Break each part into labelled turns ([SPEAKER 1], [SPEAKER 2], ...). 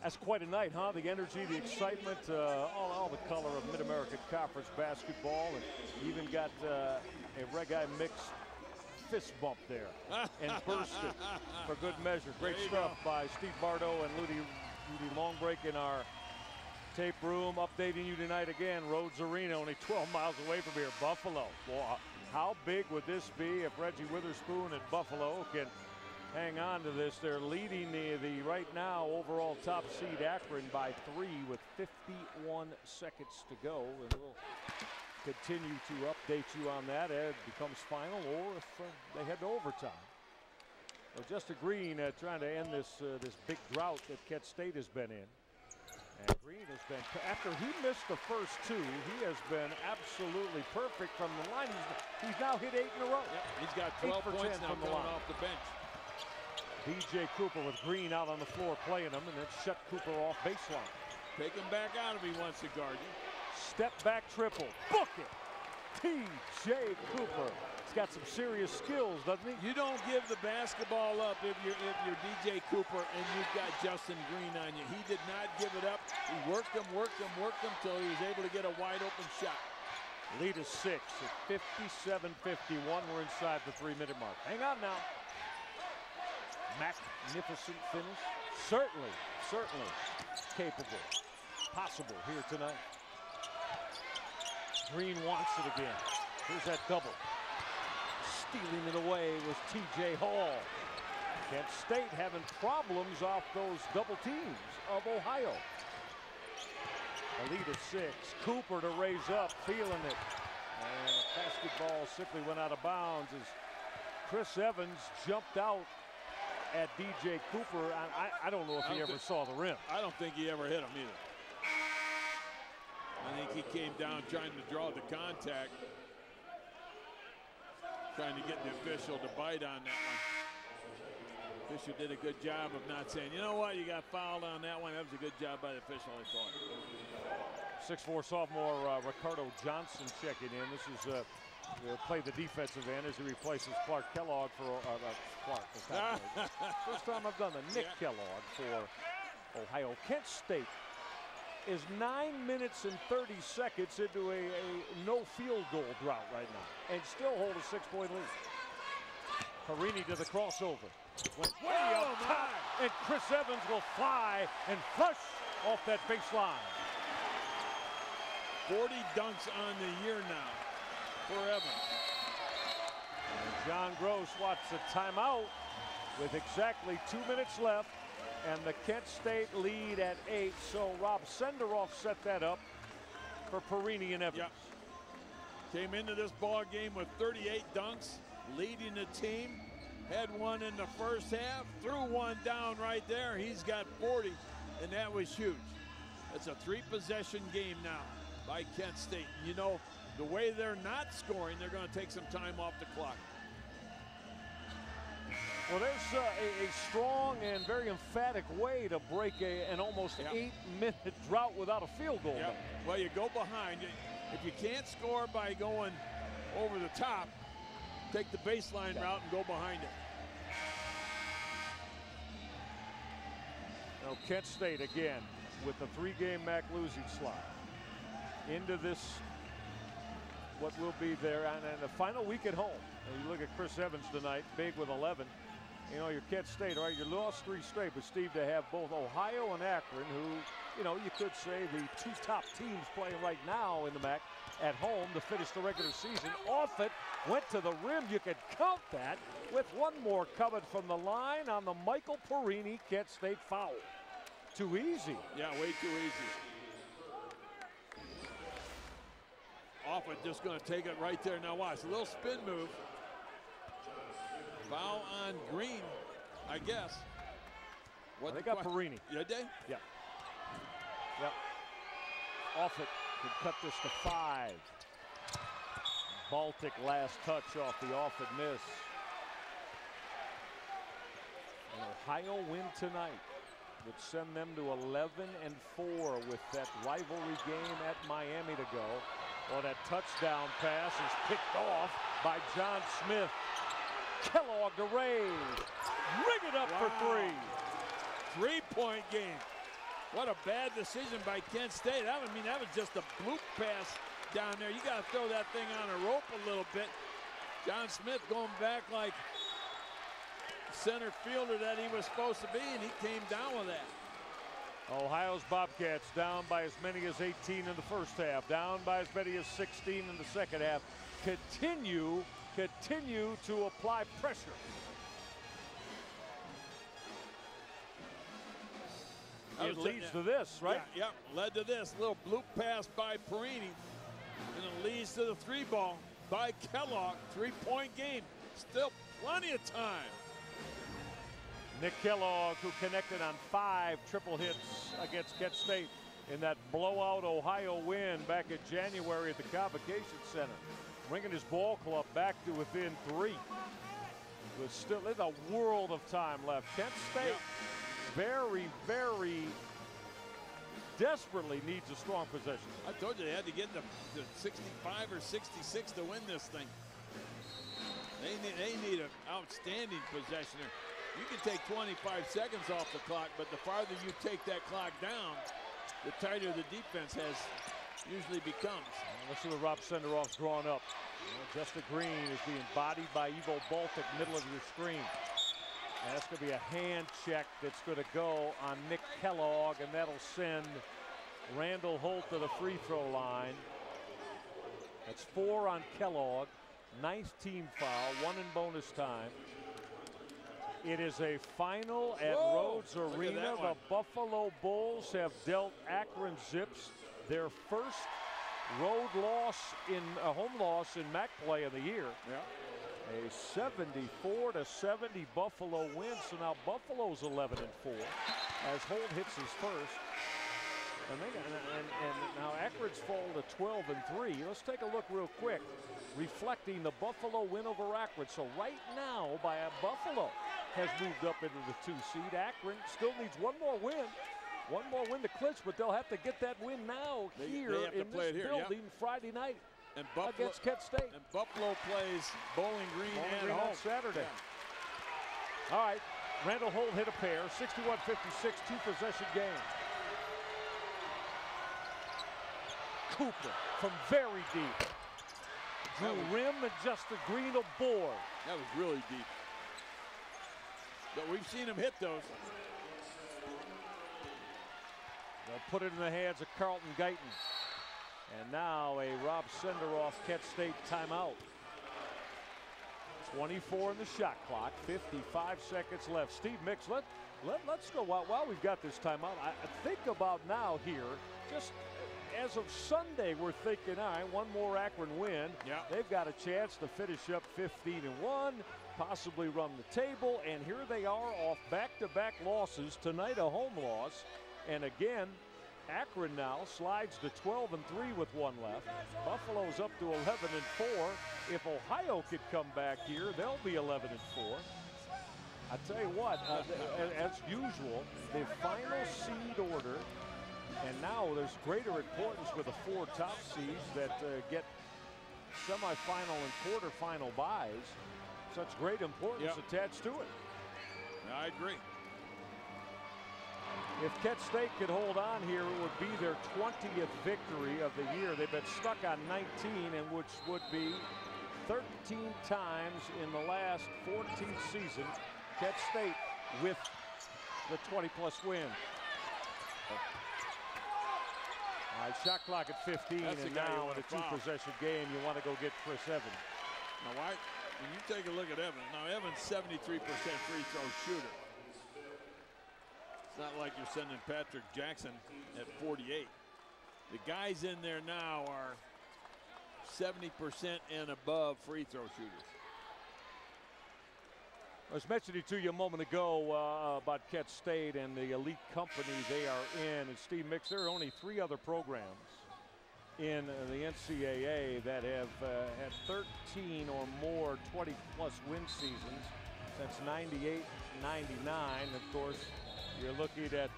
[SPEAKER 1] That's quite a night, huh? The energy, the excitement, all the color of Mid-American Conference basketball, and even got a Reggae mix fist bump there and bursted for good measure. Great stuff by Steve Bardo and Rudy Longbreak in our tape room. Updating you tonight again, Rhodes Arena, only 12 miles away from here. Buffalo. Well, how big would this be if Reggie Witherspoon and Buffalo can hang on to this? They're leading the right now overall top seed Akron by 3 with 51 seconds to go, and we'll continue to update you on that as it becomes final or if they head to overtime. Well, Justin Green trying to end this big drought that Kent State has been in. And Green has been, after he missed the first two, he has been absolutely perfect from the line. He's now hit 8 in a row.
[SPEAKER 2] Yep, he's got 12 points now coming off the bench.
[SPEAKER 1] DJ Cooper with Green out on the floor playing him, and then shut Cooper off baseline.
[SPEAKER 2] Take him back out if he wants to guard you.
[SPEAKER 1] Step back triple. Book it. DJ Cooper. He's got some serious skills, doesn't he?
[SPEAKER 2] You don't give the basketball up if you're DJ Cooper and you've got Justin Green on you. He did not give it up. He worked him till he was able to get a wide open shot.
[SPEAKER 1] Lead is 6 at 57-51. We're inside the 3-minute mark. Hang on now. Magnificent finish. Certainly capable. Possible here tonight. Green wants it again. Here's that double. Stealing it away was TJ Hall. Kent State having problems off those double teams of Ohio. A lead of 6. Cooper to raise up, feeling it. And the basketball simply went out of bounds as Chris Evans jumped out at DJ Cooper. I don't know if he ever saw the rim.
[SPEAKER 2] I don't think he ever hit him either. I think he came down trying to draw the contact, trying to get the official to bite on that one. Official did a good job of not saying, you know what, you got fouled on that one. That was a good job by the official, I thought.
[SPEAKER 1] 6'4" sophomore Ricardo Johnson checking in. This is play the defensive end as he replaces Clark Kellogg for first time I've done the Nick Kellogg for Ohio. Kent State is 9 minutes and 30 seconds into a no field goal drought right now and still hold a 6-point lead. Perini to the crossover. Went way up top, and Chris Evans will fly and flush off that baseline.
[SPEAKER 2] 40 dunks on the year now for Evans.
[SPEAKER 1] And John Gross wants a timeout with exactly 2 minutes left. And the Kent State lead at 8. So Rob Senderoff set that up for Perini and Evans.
[SPEAKER 2] Yep. Came into this ball game with 38 dunks, leading the team. Had one in the first half, threw one down right there. He's got 40, and that was huge. It's a 3-possession game now by Kent State. You know, the way they're not scoring, they're going to take some time off the clock.
[SPEAKER 1] Well, there's a strong and very emphatic way to break an almost 8-minute drought without a field goal.
[SPEAKER 2] Yep. Well, you go behind. If you can't score by going over the top, take the baseline route and go behind it.
[SPEAKER 1] Now, Kent State again with the 3-game MAC losing slide into this, what will be there, and the final week at home. And you look at Chris Evans tonight, big with 11. You know, you're Kent State, all right, you lost 3 straight, but Steve, to have both Ohio and Akron, who, you know, you could say the 2 top teams playing right now in the MAC at home to finish the regular season. Off it, went to the rim. You could count that with one more coming from the line on the Michael Perini Kent State foul. Too easy.
[SPEAKER 2] Yeah, way too easy. Offit just going to take it right there. Now watch, a little spin move. Foul on Green, I guess.
[SPEAKER 1] What they got Perini.
[SPEAKER 2] Did they?
[SPEAKER 1] Yeah. Yep. Offit could cut this to 5. Baltic last touch off the Offit miss. An Ohio win tonight would send them to 11-4 with that rivalry game at Miami to go. Well, that touchdown pass is picked off by John Smith. Kellogg to raise. Ring it up for 3.
[SPEAKER 2] 3-point game. What a bad decision by Kent State. That was just a bloop pass down there. You got to throw that thing on a rope a little bit. John Smith going back like center fielder that he was supposed to be, and he came down with that.
[SPEAKER 1] Ohio's Bobcats down by as many as 18 in the first half, down by as many as 16 in the second half. Continue to apply pressure. It leads to this, right?
[SPEAKER 2] Yeah, led to this. Little bloop pass by Perini. And it leads to the 3-ball by Kellogg. 3-point game. Still plenty of time.
[SPEAKER 1] Nick Kellogg, who connected on 5 triple hits against Kent State in that blowout Ohio win back in January at the Convocation Center, bringing his ball club back to within 3. There's a world of time left. Kent State very, very desperately needs a strong possession.
[SPEAKER 2] I told you they had to get the 65 or 66 to win this thing. They need an outstanding possession. You can take 25 seconds off the clock, but the farther you take that clock down, the tighter the defense usually becomes.
[SPEAKER 1] Let's see what Rob Senderoff's drawn up. Justin Green is being bodied by Ivo Baltic, middle of your screen. And that's going to be a hand check that's going to go on Nick Kellogg, and that'll send Randall Holt to the free throw line. That's 4 on Kellogg. Nice team foul, 1 in bonus time. It is a final at Rhodes Arena. The Buffalo Bulls have dealt Akron Zips their first road loss a home loss in MAC play of the year.
[SPEAKER 2] Yeah.
[SPEAKER 1] A 74-70 Buffalo win. So now Buffalo's 11-4 as Holt hits his first. And now Akron's fallen to 12-3. Let's take a look real quick, reflecting the Buffalo win over Akron. So right now, Buffalo has moved up into the 2 seed. Akron still needs one more win to clinch, but they'll have to get that win now here in this building Friday night against Kent State.
[SPEAKER 2] And Buffalo plays Bowling Green at home
[SPEAKER 1] on Saturday. All right, Randall Holt hit a pair, 61-56, 2-possession game. Cooper from very deep. Drew rim and Justin Green aboard.
[SPEAKER 2] That was really deep. But we've seen him hit those.
[SPEAKER 1] They'll put it in the hands of Carlton Guyton. And now a Rob Senderoff Kent State timeout. 24 in the shot clock, 55 seconds left. Steve Mix, let's go while we've got this timeout. I think about now here, just as of Sunday, we're thinking, all right, one more Akron win.
[SPEAKER 2] Yeah.
[SPEAKER 1] They've got a chance to finish up 15-1, possibly run the table, and here they are off back-to-back losses. Tonight, a home loss, and again, Akron now slides to 12-3 with 1 left. Buffalo's up to 11-4. If Ohio could come back here, they'll be 11-4. I tell you what, as usual, the final seed order. And now there's greater importance with the 4 top seeds that get semifinal and quarterfinal buys. Such great importance attached to it.
[SPEAKER 2] I agree.
[SPEAKER 1] If Kent State could hold on here, it would be their 20th victory of the year. They've been stuck on 19, and which would be 13 times in the last 14 seasons. Kent State with the 20-plus win. All right, shot clock at 15, and now in a 2-possession game, you want to go get Chris Evans.
[SPEAKER 2] Now, when you take a look at Evans, now Evans 73% free throw shooter. It's not like you're sending Patrick Jackson at 48. The guys in there now are 70% and above free throw shooters.
[SPEAKER 1] I was mentioning to you a moment ago about Kent State and the elite company they are in. And Steve Mix, there are only 3 other programs in the NCAA that have had 13 or more 20-plus win seasons since 98, 99. Of course, you're looking at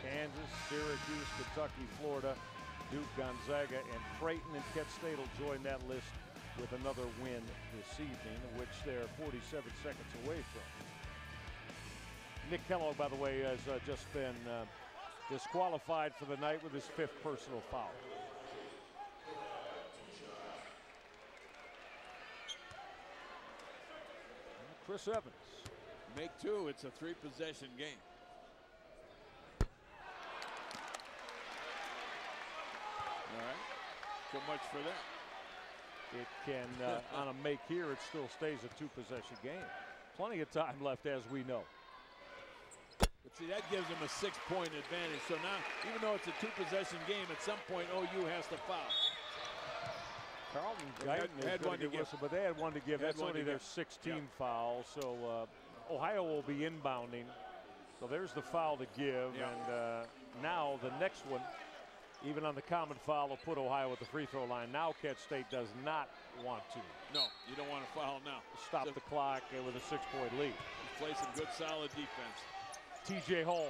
[SPEAKER 1] Kansas, Syracuse, Kentucky, Florida, Duke, Gonzaga, and Creighton, and Kent State will join that list with another win this evening, which they're 47 seconds away from. Nick Kellogg, by the way, has just been disqualified for the night with his 5th personal foul. Chris Evans.
[SPEAKER 2] Make 2. It's a 3-possession game. All right. So much for that.
[SPEAKER 1] It can, on a make here, it still stays a 2-possession game. Plenty of time left, as we know.
[SPEAKER 2] But see, that gives them a 6-point advantage. So now, even though it's a 2-possession game, at some point OU has to foul.
[SPEAKER 1] Carlton Guyton had one to give, but they had one to give. That's only their 16th foul. So Ohio will be inbounding. So there's the foul to give, and now the next one, even on the common foul, will put Ohio at the free throw line. Now Kent State does not want to.
[SPEAKER 2] No, you don't want to foul now.
[SPEAKER 1] Stop the clock with a 6-point lead.
[SPEAKER 2] Play some good, solid defense.
[SPEAKER 1] TJ Hall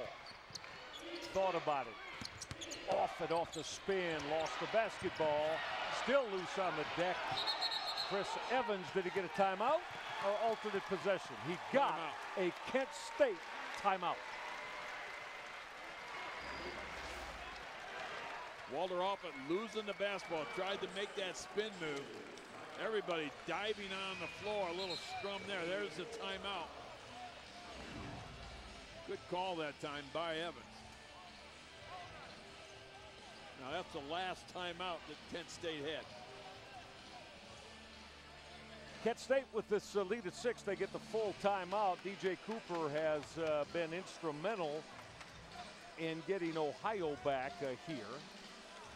[SPEAKER 1] thought about it. Off the spin, lost the basketball. Still loose on the deck. Chris Evans, did he get a timeout or alternate possession? He got a Kent State timeout.
[SPEAKER 2] Walter Offutt losing the basketball, tried to make that spin move. Everybody diving on the floor, a little scrum there. There's the timeout. Good call that time by Evans. Now that's the last timeout that Kent State had.
[SPEAKER 1] Kent State with this lead at 6, they get the full timeout. DJ Cooper has been instrumental in getting Ohio back here.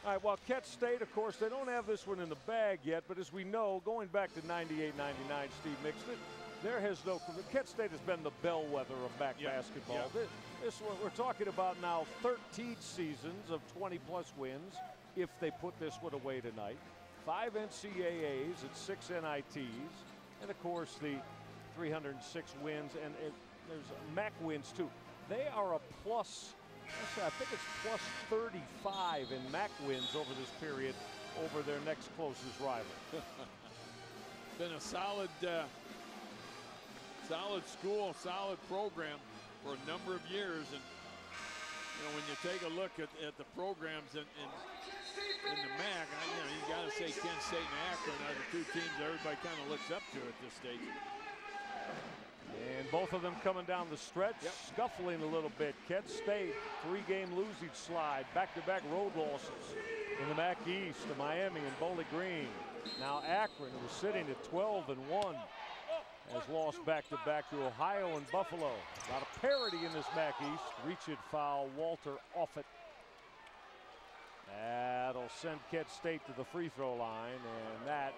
[SPEAKER 1] All right, well, Kent State, of course, they don't have this one in the bag yet, but as we know, going back to 98-99, Steve Mixon, there has no, Kent State has been the bellwether of MAC basketball. This one, we're talking about now 13 seasons of 20-plus wins if they put this one away tonight. 5 NCAAs and 6 NITs, and of course the 306 wins, and there's MAC wins too. They are a plus, I think it's plus 35 in MAC wins over this period over their next closest rival.
[SPEAKER 2] Been a solid solid school, solid program for a number of years, and you know, when you take a look at the programs in the MAC, you got to say Kent State and Akron are the 2 teams everybody kind of looks up to at this stage.
[SPEAKER 1] And both of them coming down the stretch, scuffling a little bit. Kent State, 3-game losing slide, back-to-back road losses in the MAC East to Miami and Bowling Green. Now Akron, who was sitting at 12-1, has lost back-to-back to Ohio and Buffalo. A lot of parity in this MAC East. Reach-it foul, Walter Offutt. That'll send Kent State to the free throw line, and that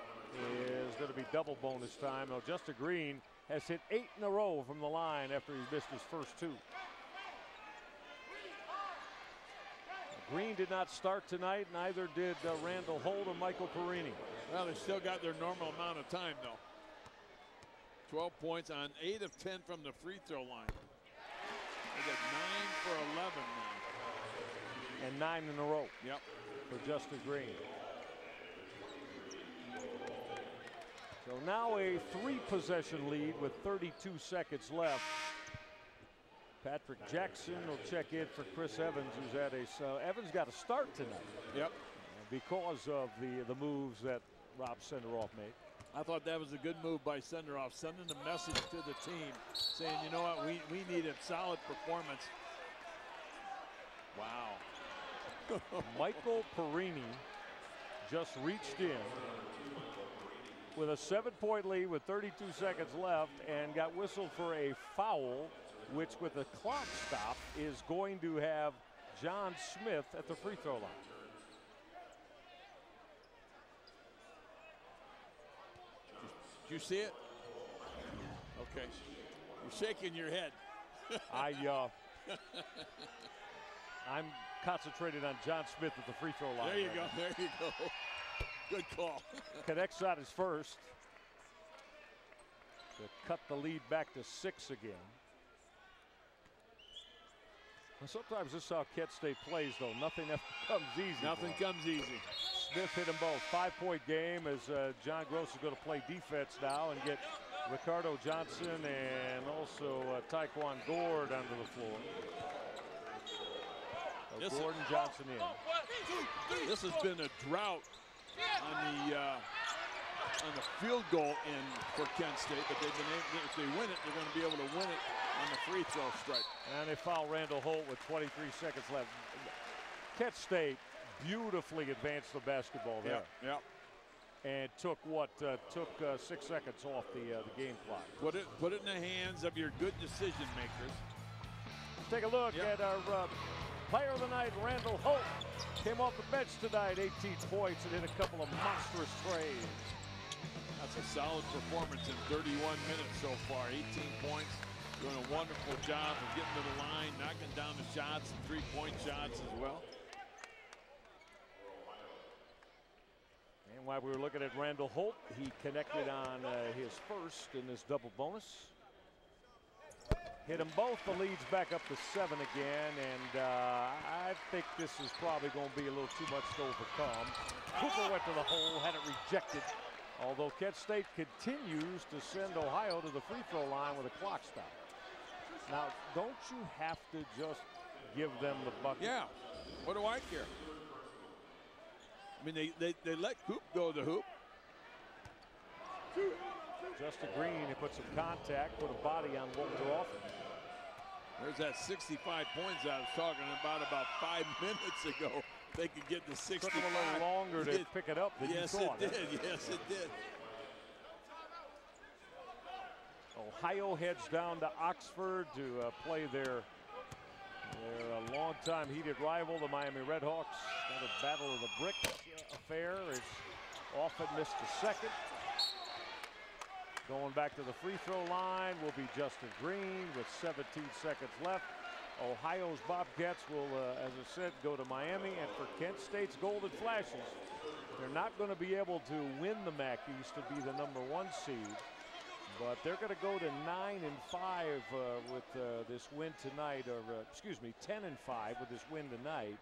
[SPEAKER 1] is going to be double bonus time. Now, Justin Green has hit 8 in a row from the line after he missed his first 2. Green did not start tonight, neither did Randall Holt or Michael Perini.
[SPEAKER 2] Well, they still got their normal amount of time, though. 12 points on 8 of 10 from the free throw line. They got 9 for 11 now.
[SPEAKER 1] And 9 in a row.
[SPEAKER 2] Yep.
[SPEAKER 1] For Justin Green. So now a 3-possession lead with 32 seconds left. Patrick Jackson will check in for Chris Evans, who's at Evans got a start tonight.
[SPEAKER 2] Yep.
[SPEAKER 1] Because of the moves that Rob Senderoff made.
[SPEAKER 2] I thought that was a good move by Senderoff, sending a message to the team saying, you know what, we need a solid performance. Wow.
[SPEAKER 1] Michael Perini just reached in with a 7-point lead with 32 seconds left and got whistled for a foul, which with the clock stop is going to have John Smith at the free throw line.
[SPEAKER 2] Did you see it? Okay. You're shaking your head.
[SPEAKER 1] I'm concentrated on John Smith at the free throw line.
[SPEAKER 2] There you go. There you go. Good call.
[SPEAKER 1] Connects on his first to cut the lead back to 6 again. Well, sometimes this is how Kent State plays, though. Nothing ever comes easy.
[SPEAKER 2] Nothing comes easy.
[SPEAKER 1] Smith hit them both. 5-point game as John Gross is going to play defense now and get Ricardo Johnson and also Taekwon Gord onto the floor. Gordon Johnson in.
[SPEAKER 2] This has been a drought on the field goal end for Kent State, but they've been able, if they win it, they're going to be able to win it on the free throw strike.
[SPEAKER 1] And they foul Randall Holt with 23 seconds left. Kent State beautifully advanced the basketball there.
[SPEAKER 2] Yep.
[SPEAKER 1] And took 6 seconds off the game clock.
[SPEAKER 2] Put it in the hands of your good decision makers.
[SPEAKER 1] Let's take a look at our player of the night, Randall Holt. Came off the bench tonight, 18 points and hit a couple of monstrous trays.
[SPEAKER 2] That's a solid performance in 31 minutes so far. 18 points, doing a wonderful job of getting to the line, knocking down the shots and three-point shots as well.
[SPEAKER 1] And while we were looking at Randall Holt, he connected on his first in this double bonus. Hit them both. The lead's back up to 7 again, and I think this is probably going to be a little too much to overcome. Cooper went to the hole, had it rejected. Although Kent State continues to send Ohio to the free throw line with a clock stop. Now, don't you have to just give them the bucket?
[SPEAKER 2] Yeah. What do I care? I mean, they let Coop go to the hoop.
[SPEAKER 1] Justin Green, he put some contact, put a body on Walter Often.
[SPEAKER 2] There's that 65 points I was talking about 5 minutes ago. They could get to 65.
[SPEAKER 1] Took them a little longer to pick it up than you thought.
[SPEAKER 2] Yes, it did. Yes, it did.
[SPEAKER 1] Ohio heads down to Oxford to play their longtime heated rival, the Miami Redhawks. Another battle of the brick affair. Is Often missed a second. Going back to the free throw line will be Justin Green with 17 seconds left. Ohio's Bobcats will, as I said, go to Miami. And for Kent State's Golden Flashes, they're not going to be able to win the MAC East to be the #1 seed. But they're going to go to 9-5 with this win tonight, or 10-5 with this win tonight,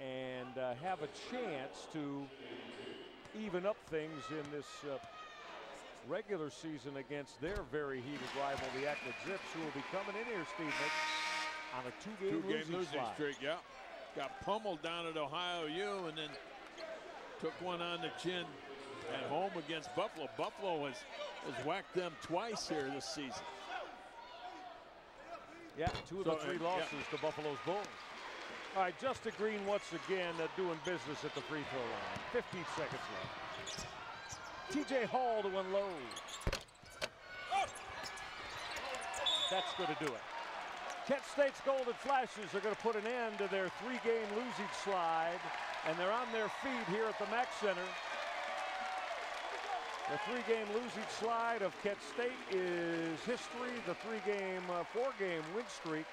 [SPEAKER 1] and have a chance to even up things in this regular season against their very heated rival, the Akron Zips, who will be coming in here, Steve Nick, on a two-game losing
[SPEAKER 2] streak. Yeah, got pummeled down at Ohio U, and then took one on the chin at home against Buffalo. Buffalo has whacked them twice here this season.
[SPEAKER 1] Yeah, 2 of the 3 losses to Buffalo's Bulls. All right, Justin Green once again doing business at the free throw line. 15 seconds left. TJ Hall to unload. That's going to do it. Kent State's Golden Flashes are going to put an end to their 3-game losing slide, and they're on their feet here at the MAC Center. The 3-game losing slide of Kent State is history. The 4-game win streak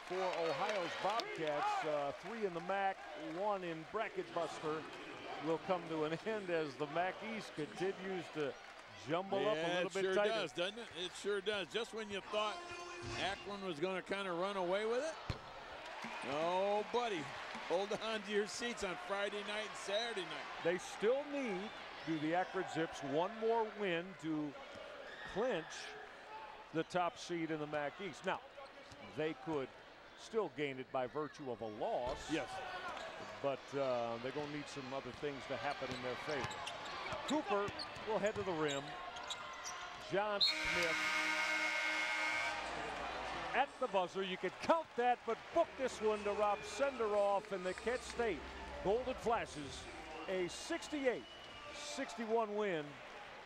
[SPEAKER 1] for Ohio's Bobcats, 3 in the MAC, 1 in Bracket Buster, will come to an end as the MAC East continues to jumble up a little bit tighter.
[SPEAKER 2] It sure does, doesn't it? It sure does. Just when you thought Akron was going to kind of run away with it. Oh, buddy. Hold on to your seats on Friday night and Saturday night.
[SPEAKER 1] They still need, do the Akron Zips, one more win to clinch the top seed in the MAC East. Now, they could still gain it by virtue of a loss.
[SPEAKER 2] Yes.
[SPEAKER 1] But they're going to need some other things to happen in their favor. Cooper will head to the rim. John Smith at the buzzer. You could count that, but book this one to Rob Senderoff and the Kent State Golden Flashes. A 68-61 win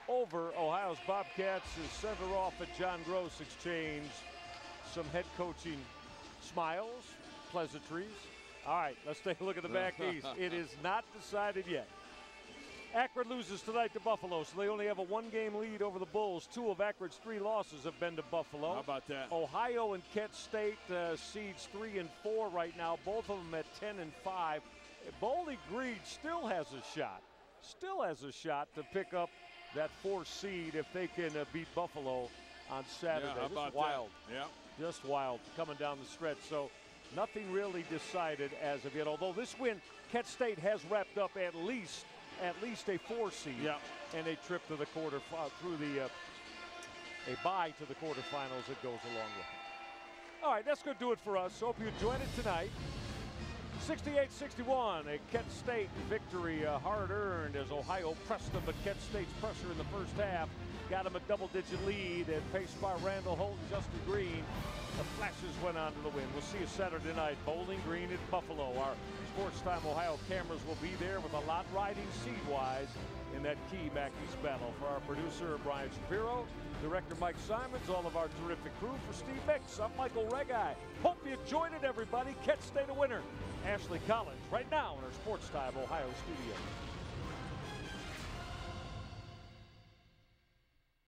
[SPEAKER 1] over Ohio's Bobcats as Senderoff and John Gross exchange some head coaching smiles, pleasantries. All right, let's take a look at the MAC East. It is not decided yet. Akron loses tonight to Buffalo, so they only have a 1-game lead over the Bulls. 2 of Akron's 3 losses have been to Buffalo.
[SPEAKER 2] How about that?
[SPEAKER 1] Ohio and Kent State seeds 3 and 4 right now, both of them at 10 and 5. Bowling Green still has a shot to pick up that 4th seed if they can beat Buffalo on Saturday.
[SPEAKER 2] Yeah, how about
[SPEAKER 1] wild.
[SPEAKER 2] That? Yeah.
[SPEAKER 1] Just wild coming down the stretch. So nothing really decided as of yet. Although this win, Kent State has wrapped up at least a 4 seed and a trip to the a bye to the quarterfinals that goes along with it. All right, that's going to do it for us. Hope you enjoyed it tonight. 68-61, a Kent State victory, hard-earned as Ohio pressed them, but Kent State's pressure in the first half got them a double-digit lead, and paced by Randall Holt and Justin Green, the Flashes went on to the win. We'll see you Saturday night, Bowling Green at Buffalo. Our Sports Time Ohio cameras will be there with a lot riding seed-wise in that key Mackey's battle. For our producer, Brian Shapiro, director Mike Simons, all of our terrific crew. For Steve Mix, I'm Michael Regai. Hope you enjoyed it, everybody. Kent State a winner. Ashley Collins right now in our Sports Time Ohio studio.